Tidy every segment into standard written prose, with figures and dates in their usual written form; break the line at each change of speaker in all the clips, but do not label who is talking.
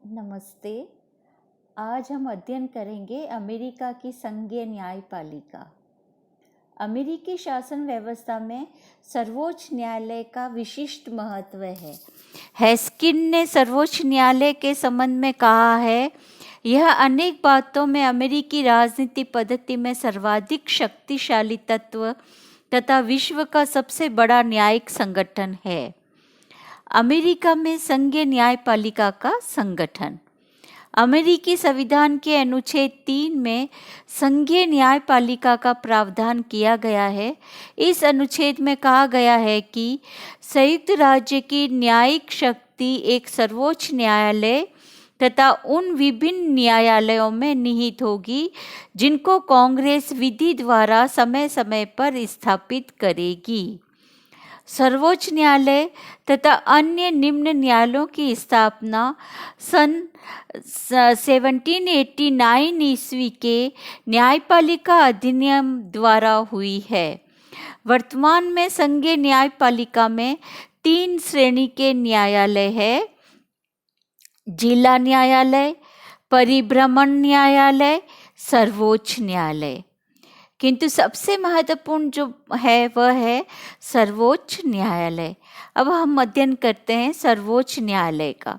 नमस्ते। आज हम अध्ययन करेंगे अमेरिका की संघीय न्यायपालिका। अमेरिकी शासन व्यवस्था में सर्वोच्च न्यायालय का विशिष्ट महत्व है। हेस्किन ने सर्वोच्च न्यायालय के संबंध में कहा है, यह अनेक बातों में अमेरिकी राजनीति पद्धति में सर्वाधिक शक्तिशाली तत्व तथा विश्व का सबसे बड़ा न्यायिक संगठन है। अमेरिका में संघीय न्यायपालिका का संगठन। अमेरिकी संविधान के अनुच्छेद 3 में संघीय न्यायपालिका का प्रावधान किया गया है। इस अनुच्छेद में कहा गया है कि संयुक्त राज्य की न्यायिक शक्ति एक सर्वोच्च न्यायालय तथा उन विभिन्न न्यायालयों में निहित होगी जिनको कांग्रेस विधि द्वारा समय समय पर स्थापित करेगी। सर्वोच्च न्यायालय तथा अन्य निम्न न्यायालयों की स्थापना सन 1789 ईस्वी के न्यायपालिका अधिनियम द्वारा हुई है। वर्तमान में संघीय न्यायपालिका में 3 श्रेणी के न्यायालय है: जिला न्यायालय, परिभ्रमण न्यायालय, सर्वोच्च न्यायालय। किंतु सबसे महत्वपूर्ण जो है वह है सर्वोच्च न्यायालय। अब हम अध्ययन करते हैं सर्वोच्च न्यायालय का।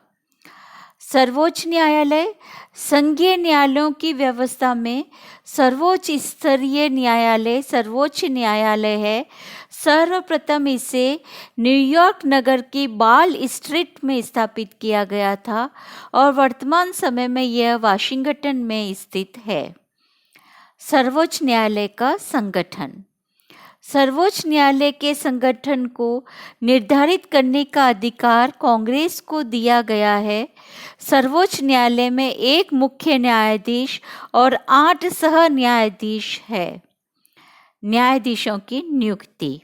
सर्वोच्च न्यायालय संघीय न्यायालयों की व्यवस्था में सर्वोच्च स्तरीय न्यायालय सर्वोच्च न्यायालय है। सर्वप्रथम इसे न्यूयॉर्क नगर की बाल स्ट्रीट में स्थापित किया गया था और वर्तमान समय में यह वाशिंगटन में स्थित है। सर्वोच्च न्यायालय का संगठन। सर्वोच्च न्यायालय के संगठन को निर्धारित करने का अधिकार कांग्रेस को दिया गया है। सर्वोच्च न्यायालय में एक मुख्य न्यायाधीश और 8 सह न्यायाधीश है। न्यायाधीशों की नियुक्ति।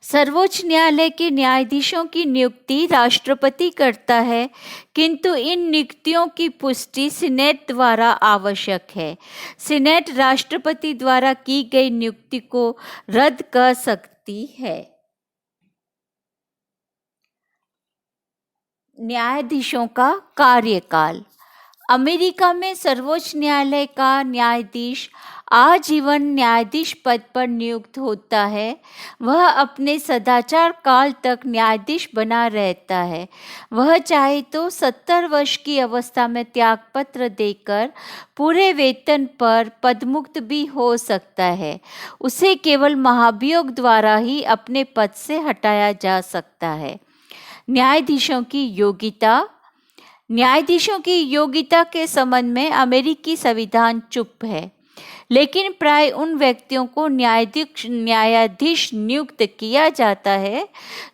सर्वोच्च न्यायालय के न्यायाधीशों की नियुक्ति राष्ट्रपति करता है, किंतु इन नियुक्तियों की पुष्टि सीनेट द्वारा आवश्यक है। सीनेट राष्ट्रपति द्वारा की गई नियुक्ति को रद्द कर सकती है। न्यायाधीशों का कार्यकाल। अमेरिका में सर्वोच्च न्यायालय का न्यायाधीश आजीवन न्यायाधीश पद पर नियुक्त होता है। वह अपने सदाचार काल तक न्यायाधीश बना रहता है। वह चाहे तो 70 वर्ष की अवस्था में त्यागपत्र देकर पूरे वेतन पर पदमुक्त भी हो सकता है। उसे केवल महाभियोग द्वारा ही अपने पद से हटाया जा सकता है। न्यायाधीशों की योग्यता। न्यायाधीशों की योग्यता के संबंध में अमेरिकी संविधान चुप है, लेकिन प्राय उन व्यक्तियों को न्यायाधीश नियुक्त किया जाता है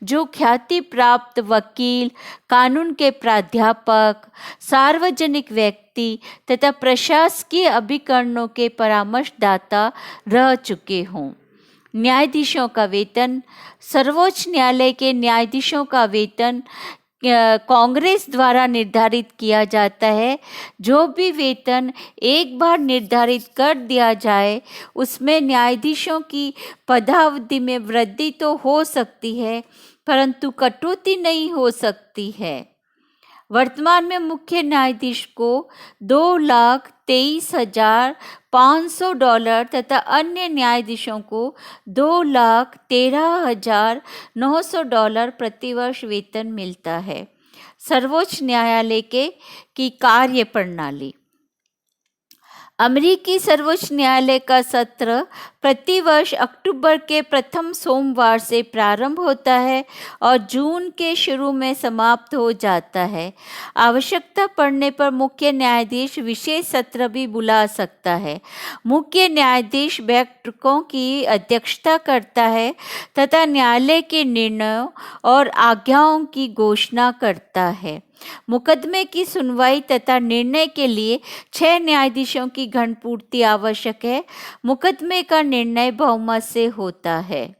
जो ख्याति प्राप्त वकील, कानून के प्राध्यापक, सार्वजनिक व्यक्ति तथा प्रशासकीय अभिकरणों के परामर्शदाता रह चुके हों। न्यायाधीशों का वेतन। सर्वोच्च न्यायालय के न्यायाधीशों का वेतन कांग्रेस द्वारा निर्धारित किया जाता है। जो भी वेतन एक बार निर्धारित कर दिया जाए उसमें न्यायाधीशों की पदावधि में वृद्धि तो हो सकती है, परंतु कटौती नहीं हो सकती है। वर्तमान में मुख्य न्यायाधीश को $2,23,500 तथा अन्य न्यायाधीशों को $2,13,900 प्रतिवर्ष वेतन मिलता है। सर्वोच्च न्यायालय की कार्य प्रणाली। अमेरिकी सर्वोच्च न्यायालय का सत्र प्रतिवर्ष अक्टूबर के प्रथम सोमवार से प्रारंभ होता है और जून के शुरू में समाप्त हो जाता है। आवश्यकता पड़ने पर मुख्य न्यायाधीश विशेष सत्र भी बुला सकता है। मुख्य न्यायाधीश बैठकों की अध्यक्षता करता है तथा न्यायालय के निर्णयों और आज्ञाओं की घोषणा करता है। मुकदमे की सुनवाई तथा निर्णय के लिए 6 न्यायाधीशों की घनपूर्ति आवश्यक है। मुकदमे का निर्णय बहुमत से होता है।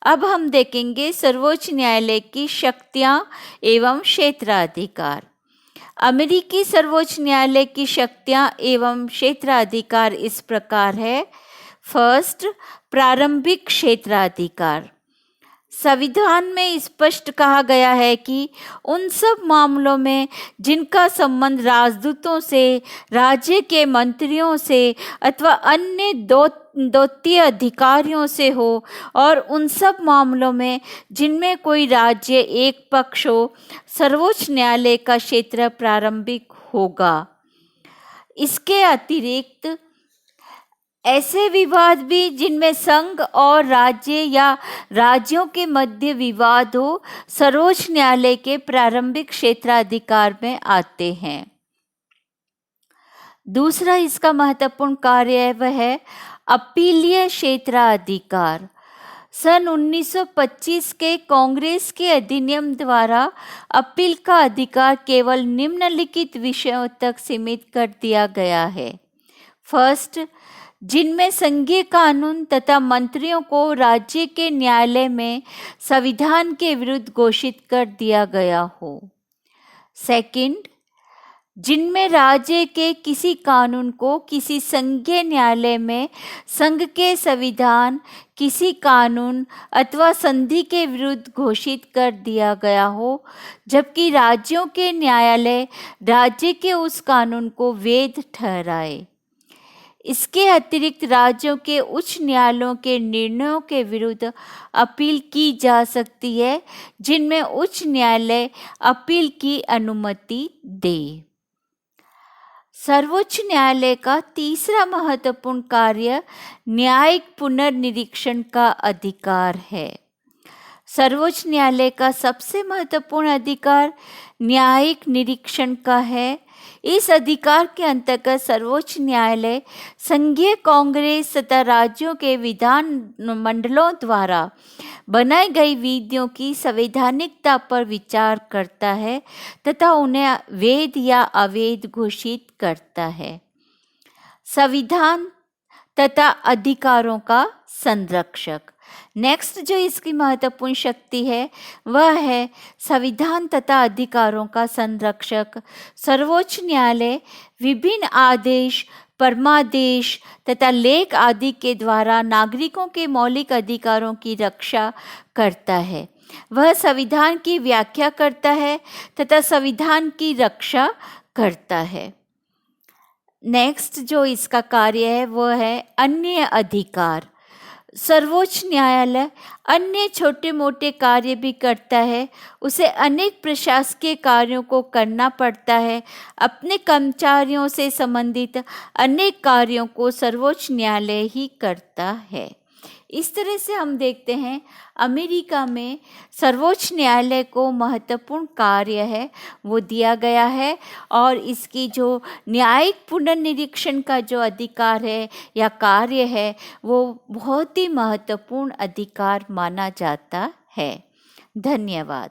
अब हम देखेंगे सर्वोच्च न्यायालय की शक्तियां एवं क्षेत्राधिकार। अमेरिकी सर्वोच्च न्यायालय की शक्तियां एवं क्षेत्राधिकार इस प्रकार है। फर्स्ट, प्रारंभिक क्षेत्राधिकार। संविधान में स्पष्ट कहा गया है कि उन सब मामलों में जिनका संबंध राजदूतों से, राज्य के मंत्रियों से अथवा अन्य दौत्य अधिकारियों से हो, और उन सब मामलों में जिनमें कोई राज्य एक पक्ष हो, सर्वोच्च न्यायालय का क्षेत्र प्रारंभिक होगा। इसके अतिरिक्त ऐसे विवाद भी जिनमें संघ और राज्य या राज्यों के मध्य विवाद हो, सर्वोच्च न्यायालय के प्रारंभिक क्षेत्राधिकार में आते हैं। दूसरा इसका महत्वपूर्ण कार्य है वह है अपीलीय क्षेत्राधिकार। सन 1925 के कांग्रेस के अधिनियम द्वारा अपील का अधिकार केवल निम्नलिखित विषयों तक सीमित कर दिया गया है। फर्स्ट, जिनमें संघीय कानून तथा मंत्रियों को राज्य के न्यायालय में संविधान के विरुद्ध घोषित कर दिया गया हो। सेकंड, जिनमें राज्य के किसी कानून को किसी संघीय न्यायालय में संघ के संविधान, किसी कानून अथवा संधि के विरुद्ध घोषित कर दिया गया हो, जबकि राज्यों के न्यायालय राज्य के उस कानून को वैध ठहराए। इसके अतिरिक्त राज्यों के उच्च न्यायालयों के निर्णयों के विरुद्ध अपील की जा सकती है, जिनमें उच्च न्यायालय अपील की अनुमति दे। सर्वोच्च न्यायालय का तीसरा महत्वपूर्ण कार्य न्यायिक पुनर्निरीक्षण का अधिकार है। सर्वोच्च न्यायालय का सबसे महत्वपूर्ण अधिकार न्यायिक निरीक्षण का है। इस अधिकार के अंतर्गत सर्वोच्च न्यायालय संघीय कांग्रेस तथा राज्यों के विधान मंडलों द्वारा बनाई गई विधियों की संवैधानिकता पर विचार करता है तथा उन्हें वैध या अवैध घोषित करता है। संविधान तथा अधिकारों का संरक्षक। नेक्स्ट जो इसकी महत्वपूर्ण शक्ति है वह है संविधान तथा अधिकारों का संरक्षक। सर्वोच्च न्यायालय विभिन्न आदेश, परमादेश तथा लेख आदि के द्वारा नागरिकों के मौलिक अधिकारों की रक्षा करता है। वह संविधान की व्याख्या करता है तथा संविधान की रक्षा करता है। नेक्स्ट जो इसका कार्य है वह है अन्य अधिकार। सर्वोच्च न्यायालय अन्य छोटे मोटे कार्य भी करता है। उसे अनेक प्रशासकीय कार्यों को करना पड़ता है। अपने कर्मचारियों से संबंधित अनेक कार्यों को सर्वोच्च न्यायालय ही करता है। इस तरह से हम देखते हैं अमेरिका में सर्वोच्च न्यायालय को महत्वपूर्ण कार्य है वो दिया गया है, और इसकी जो न्यायिक पुनर्निरीक्षण का जो अधिकार है या कार्य है वो बहुत ही महत्वपूर्ण अधिकार माना जाता है। धन्यवाद।